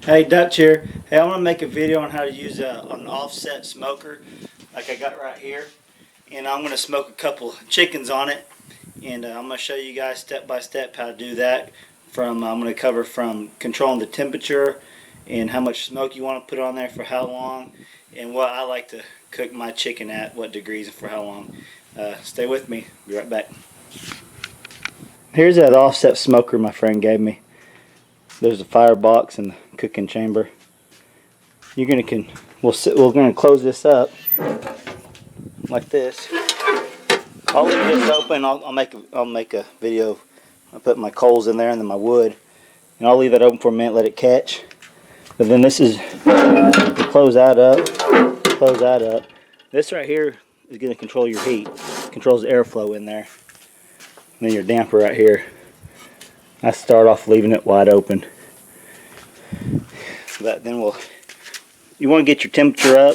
Hey, Dutch here. Hey, I want to make a video on how to use an offset smoker like I got right here. And I'm going to smoke a couple chickens on it. And I'm going to show you guys step by step how to do that. I'm going to cover from controlling the temperature and how much smoke you want to put on there for how long. And what I like to cook my chicken at, what degrees and for how long. Stay with me. Be right back. Here's that offset smoker my friend gave me. There's a firebox in the cooking chamber. We're gonna close this up like this. I'll leave this open. I'll make a video. I'll put my coals in there and then my wood, and I'll leave it open for a minute, let it catch. But then this is close that up. Close that up. This right here is gonna control your heat. Controls the airflow in there. And then your damper right here. I start off leaving it wide open. But then you want to get your temperature up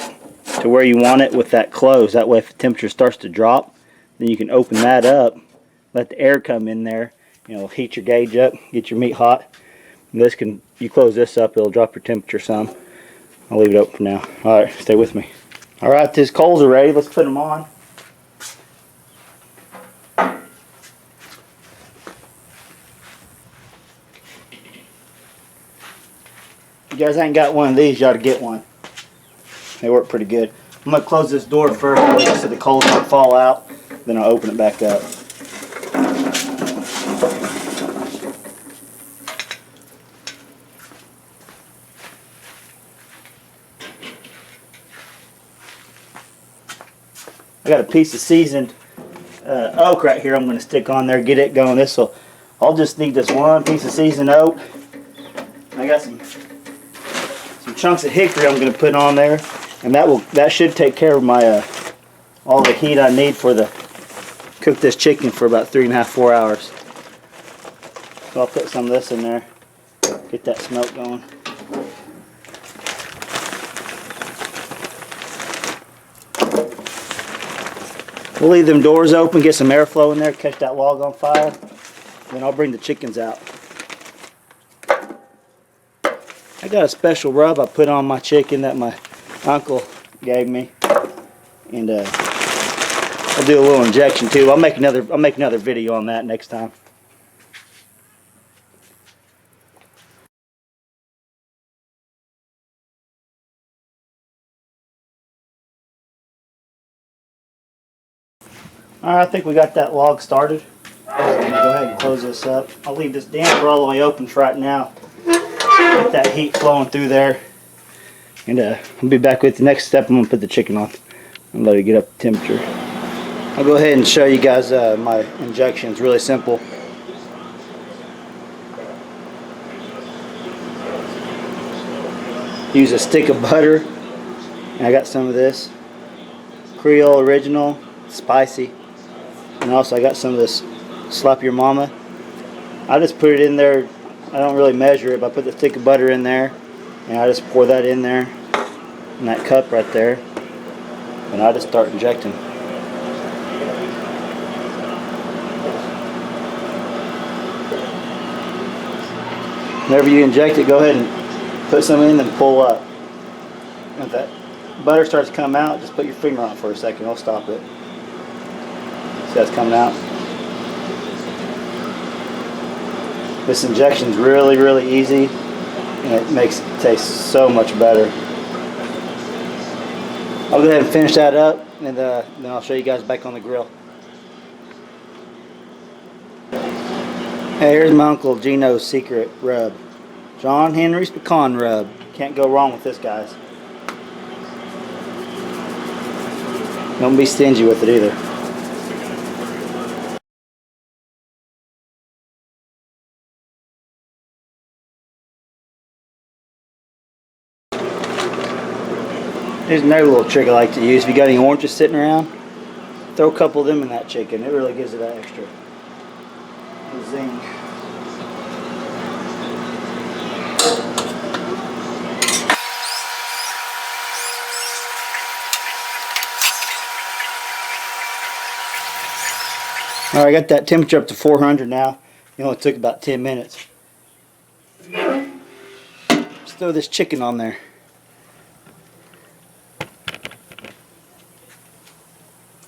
to where you want it with that close. That way if the temperature starts to drop, then you can open that up, let the air come in there, heat your gauge up, get your meat hot. And you close this up, it'll drop your temperature some. I'll leave it open for now. Alright, stay with me. Alright, these coals are ready. Let's put them on. If you guys ain't got one of these, you ought to get one. They work pretty good. I'm going to close this door first so the coals don't fall out. Then I'll open it back up. I got a piece of seasoned oak right here I'm going to stick on there, get it going. I'll just need this one piece of seasoned oak. I got some chunks of hickory I'm going to put on there, and that should take care of my all the heat I need cook this chicken for about 3.5–4 hours. So I'll put some of this in there, get that smoke going. We'll leave them doors open, get some airflow in there, catch that log on fire. Then I'll bring the chickens out. I got a special rub I put on my chicken that my uncle gave me, and I'll do a little injection too. I'll make another video on that next time. Alright, I think we got that log started. I'm going to go ahead and close this up. I'll leave this damper all the way open for right now. Get that heat flowing through there. And I'll be back with the next step. I'm going to put the chicken on and let it get up to temperature. I'll go ahead and show you guys my injection. It's really simple. Use a stick of butter. And I got some of this Creole Original, spicy. And also I got some of this Slap Your Mama. I just put it in there. I don't really measure it, but I put the stick of butter in there, and I just pour that in there, in that cup right there, and I just start injecting. Whenever you inject it, go ahead and put some in and pull up. If that butter starts to come out, just put your finger on it for a second. I'll stop it. See how it's coming out? This injection is really, really easy, and it makes it taste so much better. I'll go ahead and finish that up, and then I'll show you guys back on the grill. Hey, here's my Uncle Gino's secret rub. John Henry's Pecan Rub. Can't go wrong with this, guys. Don't be stingy with it either. There's another little trick I like to use. If you got any oranges sitting around, throw a couple of them in that chicken. It really gives it that extra zing. Alright, I got that temperature up to 400 now. It only took about 10 minutes. Let's throw this chicken on there.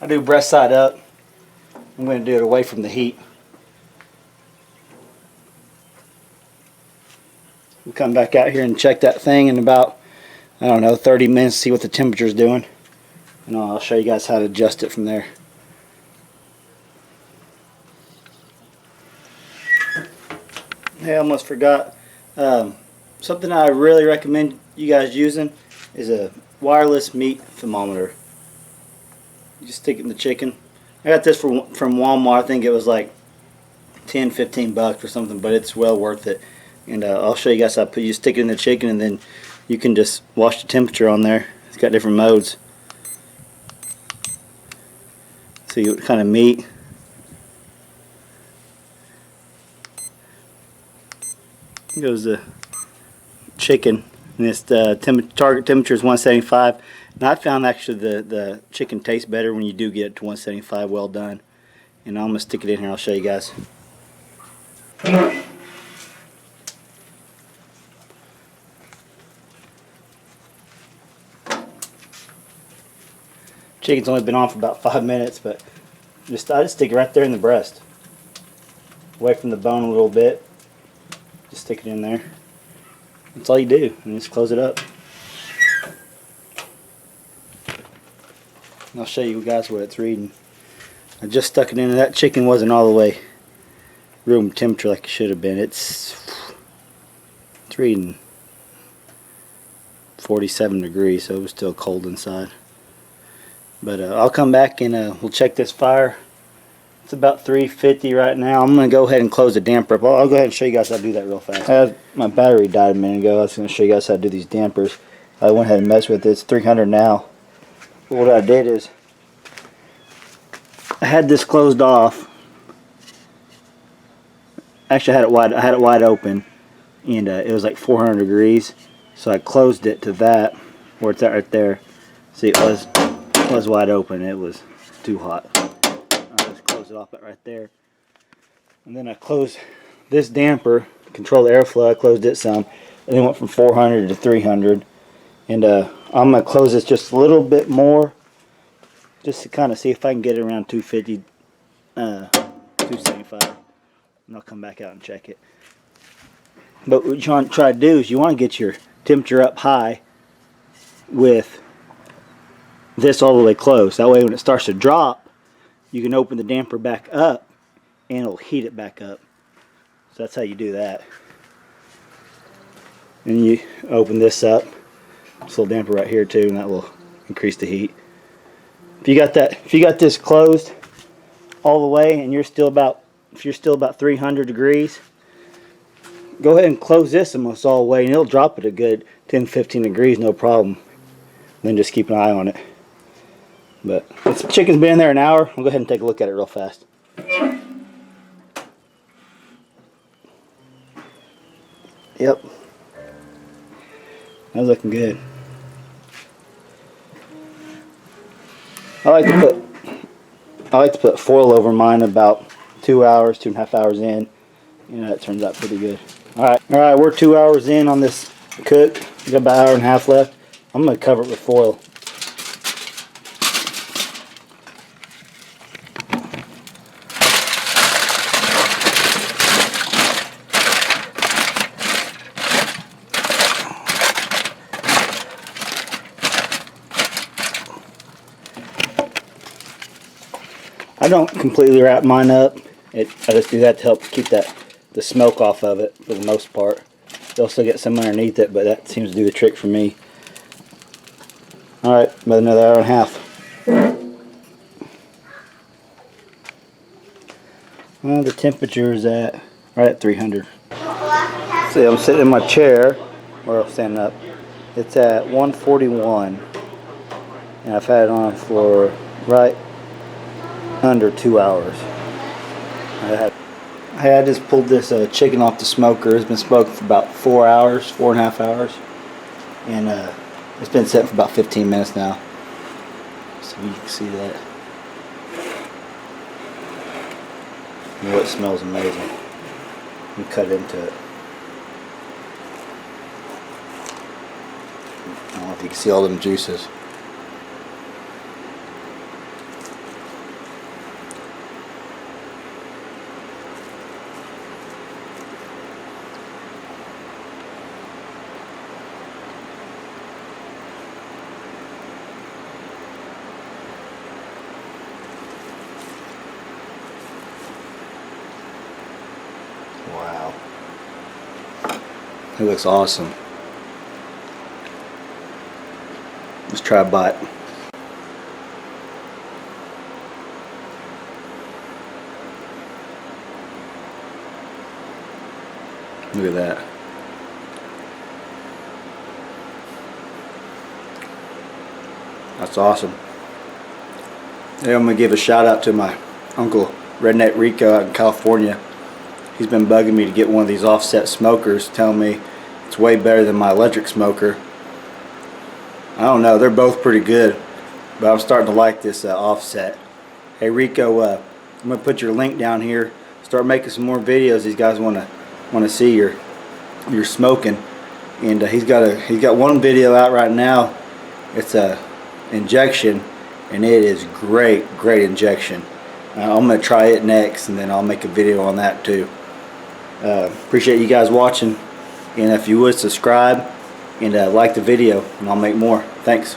I do breast side up. I'm going to do it away from the heat. We'll come back out here and check that thing in about, I don't know, 30 minutes, see what the temperature is doing. And I'll show you guys how to adjust it from there. Hey, I almost forgot. Something I really recommend you guys using is a wireless meat thermometer. You just stick it in the chicken. I got this from Walmart. I think it was like 10-15 bucks or something, but it's well worth it. And I'll show you guys how you stick it in the chicken, and then you can just watch the temperature on there. It's got different modes. See what kind of meat. Here goes the chicken, and its target temperature is 175. And I found actually the chicken tastes better when you do get it to 175 well done. And I'm going to stick it in here. I'll show you guys. Chicken's only been on for about 5 minutes, but I just stick it right there in the breast, away from the bone a little bit. Just stick it in there. That's all you do, and just close it up. And I'll show you guys what it's reading. I just stuck it in, and that chicken wasn't all the way room temperature like it should have been. It's reading 47 degrees, so it was still cold inside. But I'll come back and we'll check this fire. It's about 350 right now. I'm going to go ahead and close the damper up. I'll go ahead and show you guys how to do that real fast. My battery died a minute ago. I was going to show you guys how to do these dampers. I went ahead and messed with it. It's 300 now. But what I did is I had this closed off. Actually, I had it wide open, and it was like 400 degrees. So I closed it to that, where it's at right there. See, it was wide open. It was too hot. I just closed it off right there, and then I closed this damper, control the airflow. I closed it some, and it went from 400 to 300. And I'm gonna close this just a little bit more, just to kind of see if I can get it around 250, 275, and I'll come back out and check it. But what you want to try to do is you want to get your temperature up high with this all the way closed. That way when it starts to drop, you can open the damper back up and it'll heat it back up. So that's how you do that. And you open this up, this little damper right here too, and that will increase the heat. If you got this closed all the way and if you're still about 300 degrees, go ahead and close this almost all the way and it'll drop it a good 10-15 degrees, no problem. Then just keep an eye on it. But the chicken's been in there an hour. I'll go ahead and take a look at it real fast. Yep. That's looking good. I like to put foil over mine about 2 hours, 2.5 hours in. You know, that turns out pretty good. Alright, we're 2 hours in on this cook. We got about an hour and a half left. I'm going to cover it with foil. I don't completely wrap mine up. I just do that to help keep the smoke off of it for the most part. You'll still get some underneath it, but that seems to do the trick for me. Alright, about another hour and a half. Well, the temperature is right at 300. See, I'm sitting in my chair, or I'm standing up. It's at 141. And I've had it on for right under 2 hours. I just pulled this chicken off the smoker. It's been smoking for about 4 hours, 4.5 hours. And it's been set for about 15 minutes now. So you can see that. Oh, it smells amazing. You cut into it. I don't know if you can see all them juices. Wow. It looks awesome. Let's try a bite. Look at that. That's awesome. Hey, I'm going to give a shout out to my uncle Redneck Rico out in California. He's been bugging me to get one of these offset smokers, telling me it's way better than my electric smoker. I don't know, they're both pretty good, but I'm starting to like this offset. Hey Rico, I'm going to put your link down here. Start making some more videos. These guys want to see your smoking, and he's got one video out right now. It's a injection, and it is great injection. I'm going to try it next, and then I'll make a video on that too. Appreciate you guys watching, and if you would subscribe and like the video, and I'll make more. Thanks.